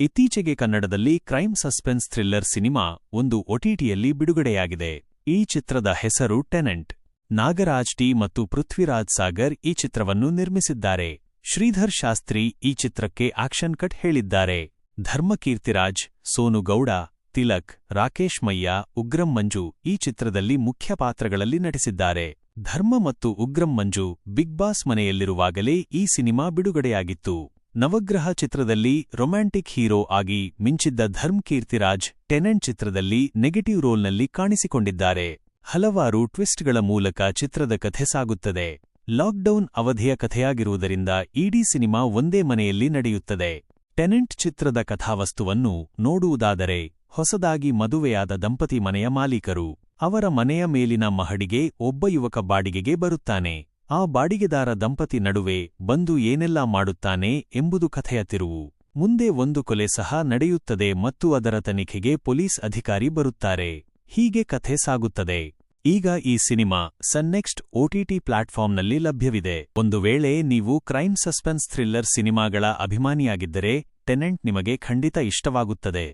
ಇತ್ತೀಚೆಗೆ ಕನ್ನಡದಲ್ಲಿ crime suspense thriller cinema ಒಂದು ಒಟಿಟಿಯಲ್ಲಿ ಬಿಡುಗಡೆಯಾಗಿದೆ. ಈ ಚಿತ್ರದ ಹೆಸರು ಟೆನೆಂಟ್. ನಾಗರಾಜ್ ಟಿ ಮತ್ತು ಪೃಥ್ವಿರಾಜ್ ಸಾಗರ್ ಈ ಚಿತ್ರವನ್ನು ನಿರ್ಮಿಸಿದ್ದಾರೆ. ಶ್ರೀಧರ್ ಶಾಸ್ತ್ರಿ ಈ ಚಿತ್ರಕ್ಕೆ ಆಕ್ಷನ್ ಕಟ್ ಹೇಳಿದ್ದಾರೆ. ಧರ್ಮಕೀರ್ತಿರಾಜ್, ಸೋನು ಗೌಡ, ತಿಲಕ್, ರಾಕೇಶ್ ಮಯ್ಯ, ಉಗ್ರಂ ಮಂಜು ಈ ಚಿತ್ರದಲ್ಲಿ ಮುಖ್ಯ ಪಾತ್ರಗಳಲ್ಲಿ ನಟಿಸಿದ್ದಾರೆ. ಧರ್ಮ ಮತ್ತು ಉಗ್ರಂ ಮಂಜು ಬಿಗ್ ಬಾಸ್ ಮನೆಯಲ್ಲಿರುವಾಗಲೇ ಈ ಸಿನಿಮಾ ಬಿಡುಗಡೆಯಾಗಿತ್ತು. ನವಗ್ರಹ ಚಿತ್ರದಲ್ಲಿ ರೊಮ್ಯಾಂಟಿಕ್ ಹೀರೋ ಆಗಿ ಮಿಂಚಿದ್ದ ಧರ್ಮಕೀರ್ತಿರಾಜ್ ಟೆನೆಂಟ್ ಚಿತ್ರದಲ್ಲಿ ನೆಗೆಟಿವ್ ರೋಲ್ನಲ್ಲಿ ಕಾಣಿಸಿಕೊಂಡಿದ್ದಾರೆ. ಹಲವಾರು ಟ್ವಿಸ್ಟ್ಗಳ ಮೂಲಕ ಚಿತ್ರದ ಕಥೆ ಸಾಗುತ್ತದೆ. ಲಾಕ್ಡೌನ್ ಅವಧಿಯ ಕಥೆಯಾಗಿರುವುದರಿಂದ ಇಡೀ ಸಿನಿಮಾ ಒಂದೇ ಮನೆಯಲ್ಲಿ ನಡೆಯುತ್ತದೆ. ಟೆನೆಂಟ್ ಚಿತ್ರದ ಕಥಾವಸ್ತುವನ್ನು ನೋಡುವುದಾದರೆ, ಹೊಸದಾಗಿ ಮದುವೆಯಾದ ದಂಪತಿ ಮನೆಯ ಮಾಲೀಕರು. ಅವರ ಮನೆಯ ಮೇಲಿನ ಮಹಡಿಗೆ ಒಬ್ಬ ಯುವಕ ಬಾಡಿಗೆಗೆ ಬರುತ್ತಾನೆ. ಆ ಬಾಡಿಗೆದಾರ ದಂಪತಿ ನಡುವೆ ಬಂದು ಏನೆಲ್ಲಾ ಮಾಡುತ್ತಾನೆ ಎಂಬುದು ಕಥೆಯ ತಿರುವು. ಮುಂದೆ ಒಂದು ಕೊಲೆ ಸಹ ನಡೆಯುತ್ತದೆ ಮತ್ತು ಅದರ ತನಿಖೆಗೆ ಪೊಲೀಸ್ ಅಧಿಕಾರಿ ಬರುತ್ತಾರೆ. ಹೀಗೆ ಕಥೆ ಸಾಗುತ್ತದೆ. ಈಗ ಈ ಸಿನಿಮಾ ಸನ್ ನೆಕ್ಸ್ಟ್ OTT ಪ್ಲಾಟ್ಫಾರ್ಮ್ನಲ್ಲಿ ಲಭ್ಯವಿದೆ. ಒಂದು ವೇಳೆ ನೀವು ಕ್ರೈಮ್ ಸಸ್ಪೆನ್ಸ್ ಥ್ರಿಲ್ಲರ್ ಸಿನಿಮಾಗಳ ಅಭಿಮಾನಿಯಾಗಿದ್ದರೆ ಟೆನೆಂಟ್ ನಿಮಗೆ ಖಂಡಿತ ಇಷ್ಟವಾಗುತ್ತದೆ.